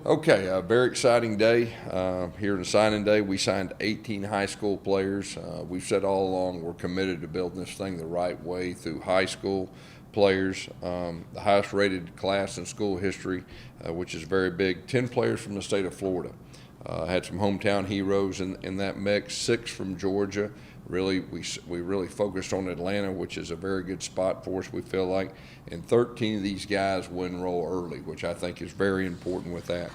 Okay, a very exciting day here in signing day. We signed 18 high school players. We've said all along we're committed to building this thing the right way through high school players. The highest rated class in school history, which is very big. 10 players from the state of Florida. Had some hometown heroes in that mix. 6 from Georgia. Really, we really focused on Atlanta, which is a very good spot for us, we feel like. And 13 of these guys will enroll early, which I think is very important with that.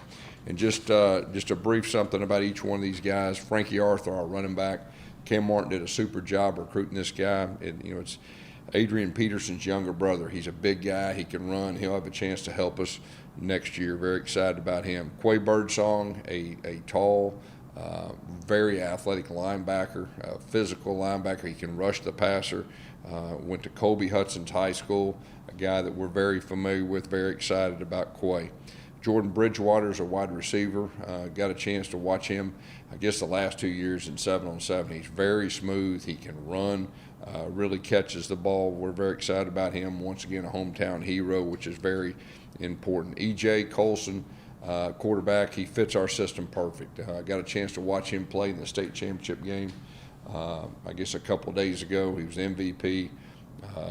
And just a brief something about each one of these guys. Frankie Arthur, our running back. Cam Martin did a super job recruiting this guy. It's Adrian Peterson's younger brother. He's a big guy. He can run. He'll have a chance to help us next year. Very excited about him. Quay Birdsong, a tall, very athletic linebacker, physical linebacker. He can rush the passer. Went to Colby Hudson's high school, a guy that we're very familiar with, very excited about Quay. Jordan Bridgewater's a wide receiver. Got a chance to watch him, I guess, the last 2 years in 7-on-7. He's very smooth. He can run, really catches the ball. We're very excited about him. Once again, a hometown hero, which is very important. E.J. Colson, quarterback, he fits our system perfect. I got a chance to watch him play in the state championship game, I guess a couple days ago. He was MVP.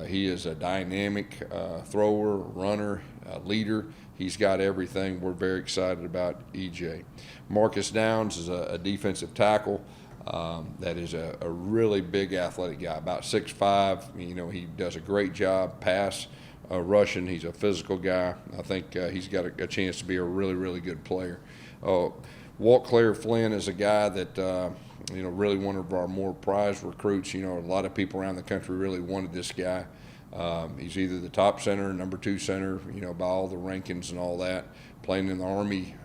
He is a dynamic thrower, runner, leader. He's got everything. We're very excited about EJ. Marcus Downs is a defensive tackle that is a really big athletic guy, about 6'5". He does a great job rushing. He's a physical guy. I think he's got a chance to be a really, really good player. Walt Claire Flynn is a guy that, really one of our more prized recruits. A lot of people around the country really wanted this guy. He's either the top center, number 2 center, by all the rankings and all that, playing in the Army,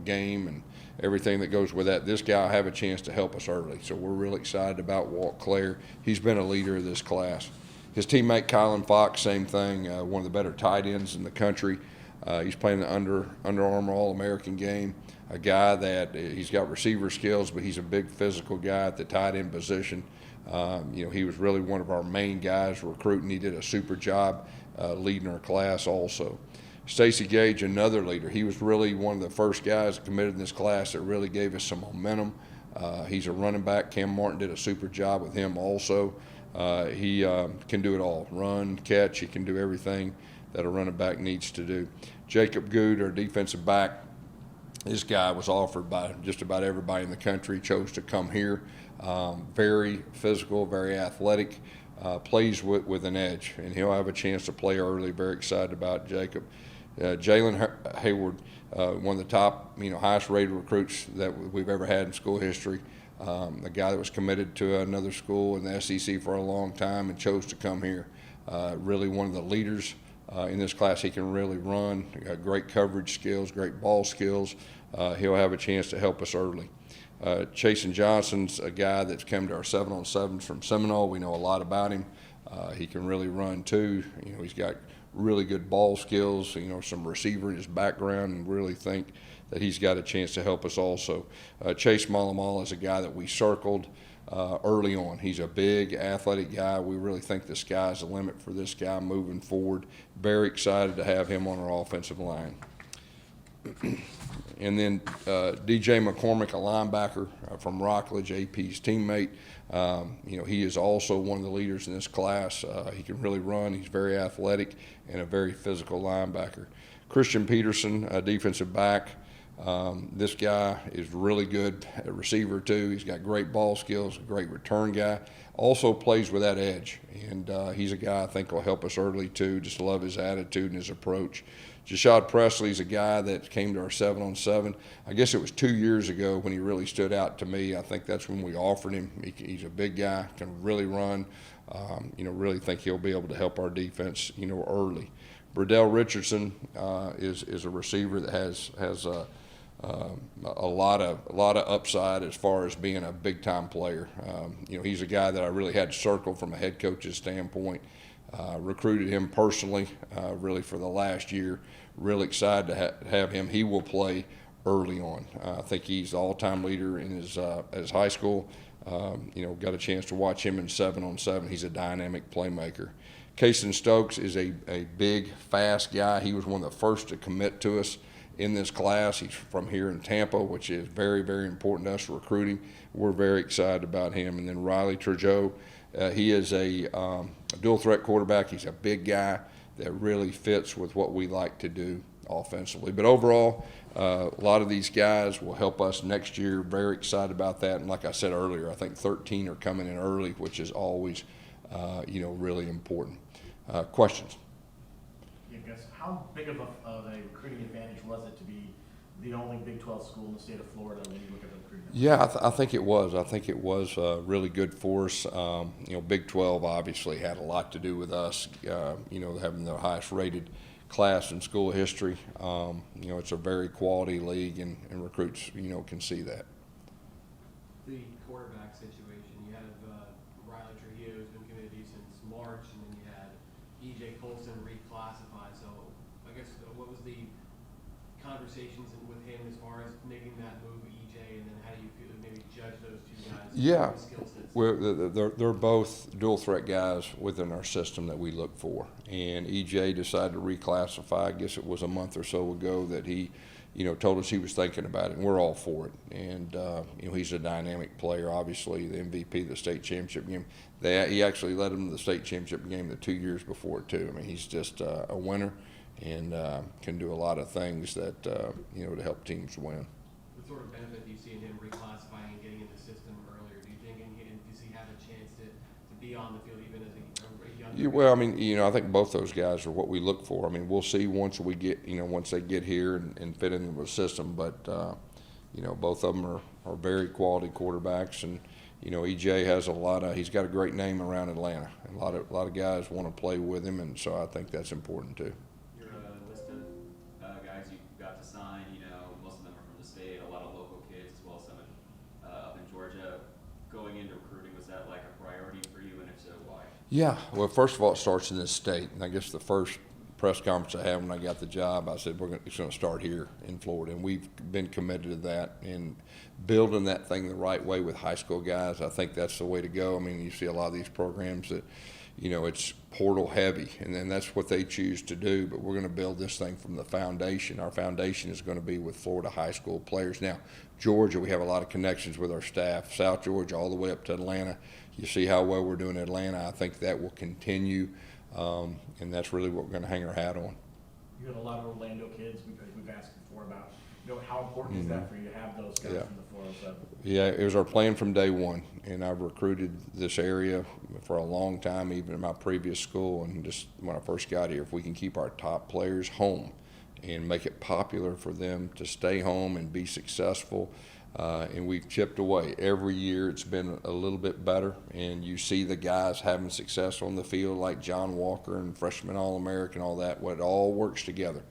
game and everything that goes with that. This guy will have a chance to help us early. So we're really excited about Walt Claire. He's been a leader of this class. His teammate Kylan Fox, same thing, one of the better tight ends in the country. He's playing the Under Armour All-American game, a guy that he's got receiver skills, but he's a big physical guy at the tight end position. He was really one of our main guys recruiting. He did a super job leading our class also. Stacy Gage, another leader. He was really one of the first guys committed in this class that really gave us some momentum. He's a running back. Cam Martin did a super job with him also. He can do it all, run, catch. He can do everything that a running back needs to do. Jacob Good, our defensive back, this guy was offered by just about everybody in the country, chose to come here. Very physical, very athletic, plays with an edge, and he'll have a chance to play early. Very excited about Jacob. Jalen Hayward, one of the top, highest rated recruits that we've ever had in school history. A guy that was committed to another school in the SEC for a long time and chose to come here. Really one of the leaders in this class. He can really run, great coverage skills, great ball skills. He'll have a chance to help us early. Chasen Johnson's a guy that's come to our 7-on-7s from Seminole. We know a lot about him. He can really run too. He's got really good ball skills, some receiver in his background, and really think that he's got a chance to help us also. Chase Malamal is a guy that we circled early on. He's a big athletic guy. We really think the sky's the limit for this guy moving forward. Very excited to have him on our offensive line. And then DJ McCormick, a linebacker from Rockledge, AP's teammate. He is also one of the leaders in this class. He can really run. He's very athletic and a very physical linebacker. Christian Peterson, a defensive back. This guy is really good at receiver too. He's got great ball skills, a great return guy. Also plays with that edge, and he's a guy I think will help us early too. Just love his attitude and his approach. Jashad Presley's a guy that came to our 7-on-7. I guess it was 2 years ago when he really stood out to me. I think that's when we offered him. He's a big guy, can really run. Really think he'll be able to help our defense, early. Burdell Richardson is a receiver that has a lot of upside as far as being a big time player. He's a guy that I really had circled from a head coach's standpoint. Recruited him personally, really for the last year. Really excited to have him. He will play early on. I think he's the all-time leader in his high school. Got a chance to watch him in 7-on-7. He's a dynamic playmaker. Kason Stokes is a big, fast guy. He was one of the first to commit to us in this class. He's from here in Tampa, which is very, very important to us recruiting. We're very excited about him. And then Riley Turgeau, he is a dual threat quarterback. He's a big guy that really fits with what we like to do offensively. But overall, a lot of these guys will help us next year. Very excited about that. And like I said earlier, I think 13 are coming in early, which is always, really important. Questions? Yeah, Gus, how big of a recruiting advantage was it to be the only Big 12 school in the state of Florida when you look at the recruiting? Yeah, I think it was. I think it was really good for us. Big 12 obviously had a lot to do with us, having the highest rated class in school history. It's a very quality league, and recruits, can see that. The quarterback situation, you have Riley Trujillo, who's been committed to you since March, and then you had E.J. Colson reclassified. So I guess what was the conversations with him as far as making that move, E.J., and then how do you feel, maybe judge those two guys? Yeah, skill sets? they're both dual threat guys within our system that we look for. And EJ decided to reclassify. I guess it was a month or so ago that he, told us he was thinking about it, and we're all for it. And he's a dynamic player. Obviously, the MVP of the state championship game. He actually led them to the state championship game the 2 years before too. I mean, he's just a winner and can do a lot of things that to help teams win. What sort of benefit do you see in him reclassifying and getting in the system earlier? Do you think does he have a chance to be on the field even as a young? Well, I think both those guys are what we look for. I mean, we'll see once they get here and fit into the system. But both of them are very quality quarterbacks, and EJ has he's got a great name around Atlanta. And a lot of guys want to play with him, and so I think that's important too. Your list of guys you got to sign, most of them are from the state, a lot of local kids as well as some up in Georgia. Going into recruiting, was that like a priority for you, and if so, why? Yeah, well, first of all, it starts in this state, and I guess the first press conference I had when I got the job, I said it's going to start here in Florida, and we've been committed to that and building that thing the right way with high school guys. I think that's the way to go. I mean, you see a lot of these programs that, it's portal heavy, and then that's what they choose to do. But we're going to build this thing from the foundation. Our foundation is going to be with Florida high school players. Now, Georgia, we have a lot of connections with our staff. South Georgia, all the way up to Atlanta. You see how well we're doing in Atlanta. I think that will continue, and that's really what we're going to hang our hat on. You got a lot of Orlando kids. We've asked before about, how important is that for you to have those guys from the 407? Yeah, it was our plan from day one, and I've recruited this area for a long time, even in my previous school, and just when I first got here, if we can keep our top players home and make it popular for them to stay home and be successful, and we've chipped away. Every year it's been a little bit better, and you see the guys having success on the field like John Walker and freshman All-American, all that, what it all works together.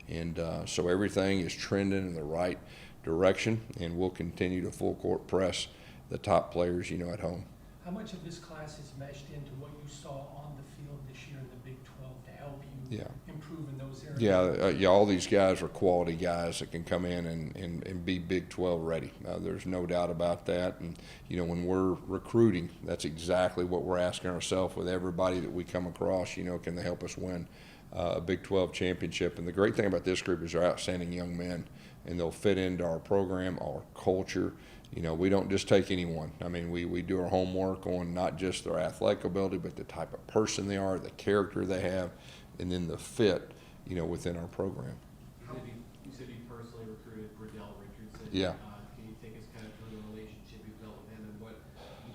And so everything is trending in the right direction, and we'll continue to full court press the top players, at home. How much of this class is meshed into what you saw on the field this year in the Big 12 to help you improve in those areas? Yeah, all these guys are quality guys that can come in and be Big 12 ready. There's no doubt about that. And, when we're recruiting, that's exactly what we're asking ourselves with everybody that we come across, can they help us win a Big 12 championship? And the great thing about this group is they're outstanding young men, and they'll fit into our program, our culture. We don't just take anyone. I mean, we do our homework on not just their athletic ability, but the type of person they are, the character they have, and then the fit, within our program. You said you personally recruited Bradell Richardson. Yeah. Can you take us kind of through the relationship you built with him and what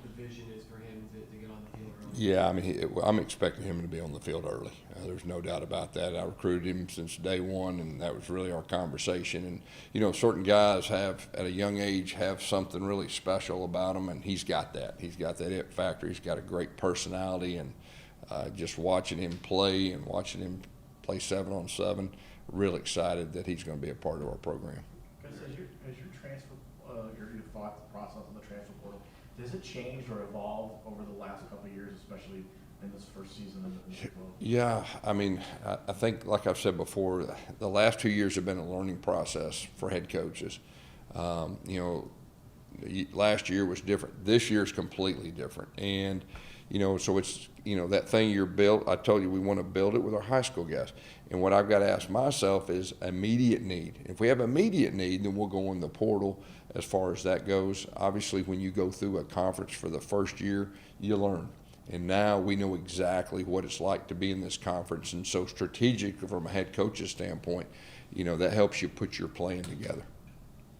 the vision is for him to get on the field early? Yeah, I'm expecting him to be on the field early. There's no doubt about that. I recruited him since day one, and that was really our conversation. And, certain guys at a young age, have something really special about them, and he's got that. He's got that it factor. He's got a great personality, and just watching him play and watching him play 7-on-7, real excited that he's going to be a part of our program. Because as your transfer, your thought process on the transfer portal, does it change or evolve over the last couple of years, especially in this first season of the Big 12? Yeah, I think, like I've said before, the last 2 years have been a learning process for head coaches. Last year was different. This year is completely different. And, so it's, that thing you're built, I told you we want to build it with our high school guys. And what I've got to ask myself is immediate need. If we have immediate need, then we'll go in the portal as far as that goes. Obviously, when you go through a conference for the first year, you learn. And now we know exactly what it's like to be in this conference. And so strategic from a head coach's standpoint, that helps you put your plan together.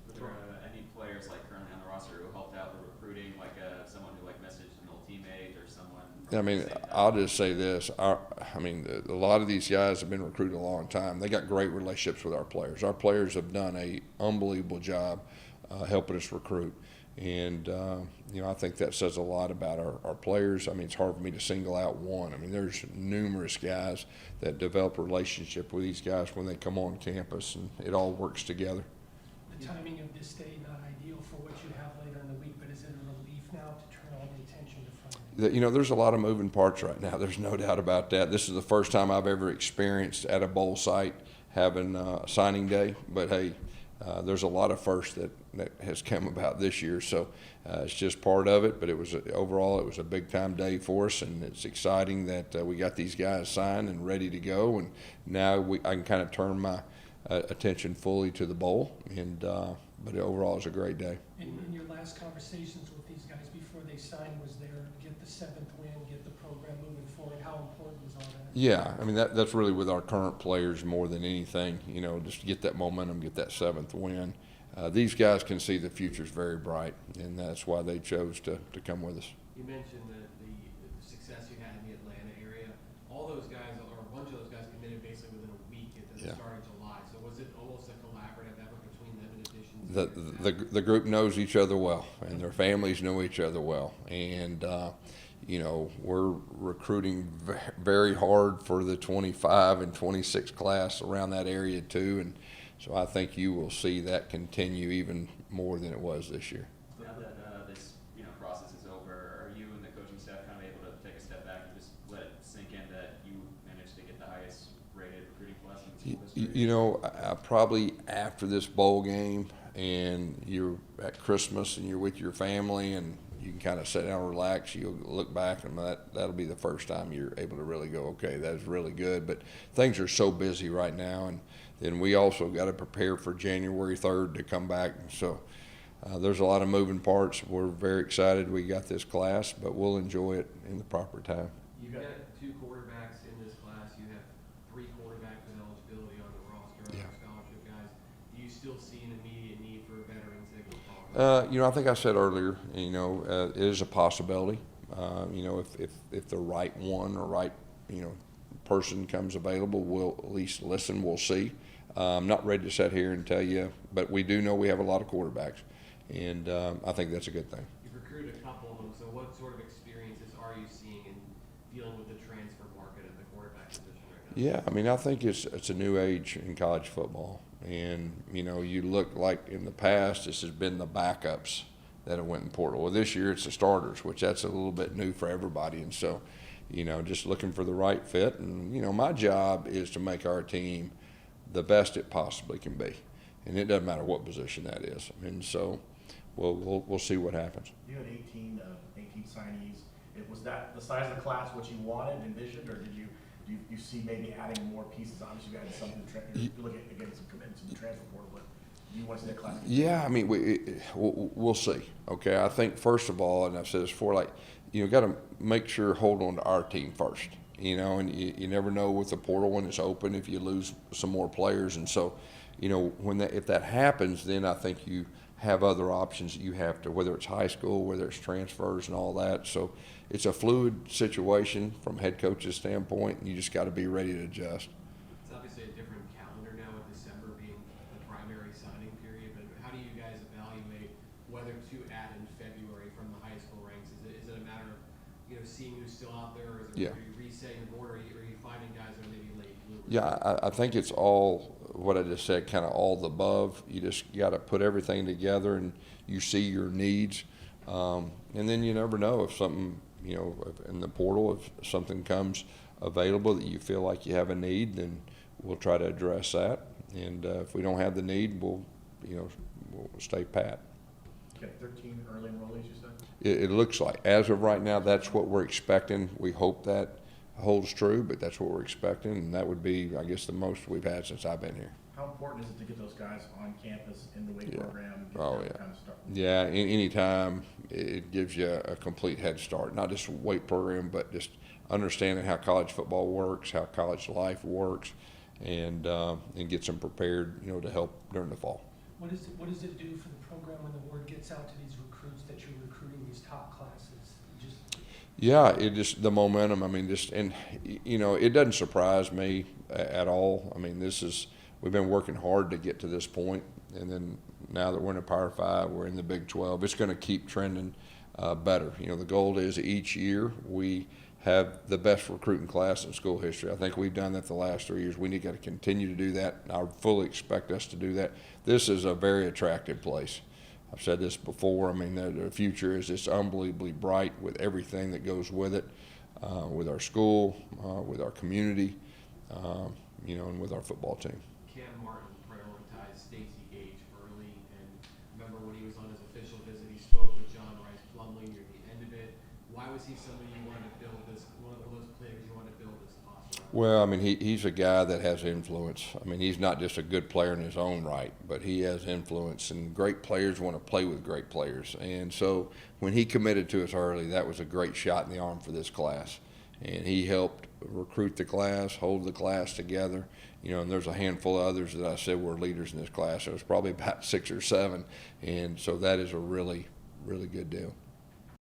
Were there any players like currently on the roster who helped out the recruiting, like someone who like messaged an old teammate or someone? I mean, I'll just say this. A lot of these guys have been recruited a long time. They got great relationships with our players. Our players have done an unbelievable job helping us recruit. And, I think that says a lot about our players. I mean, it's hard for me to single out one. I mean, there's numerous guys that develop a relationship with these guys when they come on campus, and it all works together. The timing of this day, not ideal for what you have later in the week, but is it a relief now to turn all the attention to Friday? There's a lot of moving parts right now. There's no doubt about that. This is the first time I've ever experienced at a bowl site having signing day, but hey, there's a lot of firsts that has come about this year, so it's just part of it. But overall it was a big time day for us, and it's exciting that we got these guys signed and ready to go. And now I can kind of turn my attention fully to the bowl. But overall, it was a great day. In your last conversations with these guys before they signed, was there get the 7th win, get the program moving forward? How important was all that? Yeah, I mean that's really with our current players more than anything. Just to get that momentum, get that 7th win. These guys can see the future's very bright, and that's why they chose to come with us. You mentioned the success you had in the Atlanta area. All those guys, or a bunch of those guys, committed basically within a week at the start of July. So was it almost a collaborative effort between them in addition to The group knows each other well, and their families know each other well, and we're recruiting very hard for the 25 and 26 class around that area too, and so I think you will see that continue even more than it was this year. Now that this process is over, are you and the coaching staff kind of able to take a step back and just let it sink in that you managed to get the highest rated recruiting class in school history? I probably after this bowl game and you're at Christmas and you're with your family and you can kind of sit down and relax, you'll look back and that'll be the first time you're able to really go, okay, that was really good. But things are so busy right now, and then we also got to prepare for January 3rd to come back. So there's a lot of moving parts. We're very excited we got this class, but we'll enjoy it in the proper time. You've got 2 quarterbacks in this class. You have 3 quarterbacks with eligibility on the roster, Yeah. scholarship guys. Do you still see an immediate need for veterans that go forward? I think I said earlier, it is a possibility. If the right one or right, person comes available, we'll at least listen. We'll see. I'm not ready to sit here and tell you, but we do know we have a lot of quarterbacks, and I think that's a good thing. You've recruited a couple of them, so what sort of experiences are you seeing in dealing with the transfer market at the quarterback position right now? Yeah, I mean, I think it's a new age in college football, and you look like in the past this has been the backups that have went in portal. Well, this year it's the starters, which that's a little bit new for everybody, and so just looking for the right fit. And my job is to make our team the best it possibly can be, and it doesn't matter what position that is. And so we'll see what happens. You had 18 signees. Was that the size of the class what you wanted, envisioned, or did you see maybe adding more pieces? Obviously, you got something you're looking at getting some commitments in the transfer portal, but do you want to see that class? Yeah, I mean, we'll see. Okay, I think first of all, and I've said this before, got to make sure hold on to our team first. And you never know with the portal when it's open if you lose some more players. And so, if that happens, then I think you have other options that you have to, whether it's high school, whether it's transfers and all that. So it's a fluid situation from head coach's standpoint, and you just got to be ready to adjust. It's obviously a different calendar now with December being the primary signing period, but how do you guys evaluate whether to add in February from the high school ranks? Is it a matter of seeing who's still out there, or is it, Yeah. are you resetting the board, or are you finding guys that are maybe late bloomers? Yeah, I think it's all what I just said, kind of all the above. You just got to put everything together, and you see your needs, and then you never know if something, in the portal, if something comes available that you feel like you have a need, then we'll try to address that. And if we don't have the need, we'll stay pat. Get 13 early enrollees, you said? It looks like, as of right now, that's what we're expecting. We hope that holds true, but that's what we're expecting, and that would be, I guess, the most we've had since I've been here. How important is it to get those guys on campus in the weight Yeah. program and get Oh, them yeah. kind of start? Yeah, anytime it gives you a complete head start, not just a weight program, but just understanding how college football works, how college life works, and gets them prepared, to help during the fall. What does it do for the program when the word gets out to these recruits that you're recruiting these top classes? Yeah, the momentum. I mean, it doesn't surprise me at all. I mean, we've been working hard to get to this point, and then now that we're in a Power 5, we're in the Big 12. It's going to keep trending better. The goal is each year we have the best recruiting class in school history. I think we've done that the last 3 years. We need to continue to do that. I fully expect us to do that. This is a very attractive place. I've said this before. I mean, the future is just unbelievably bright with everything that goes with it, with our school, with our community, and with our football team. Cam Martin prioritized Stacey Gage early, and remember when he was on his official visit, he spoke with John Rice Plumlee near the end of it. Why was he somebody you wanted to build this, one of those players you wanted to build this possible? Well, I mean, he's a guy that has influence. I mean, he's not just a good player in his own right, but he has influence, and great players want to play with great players. And so when he committed to us early, that was a great shot in the arm for this class. And he helped recruit the class, hold the class together. And there's a handful of others that I said were leaders in this class. There was probably about 6 or 7. And so that is a really, really good deal.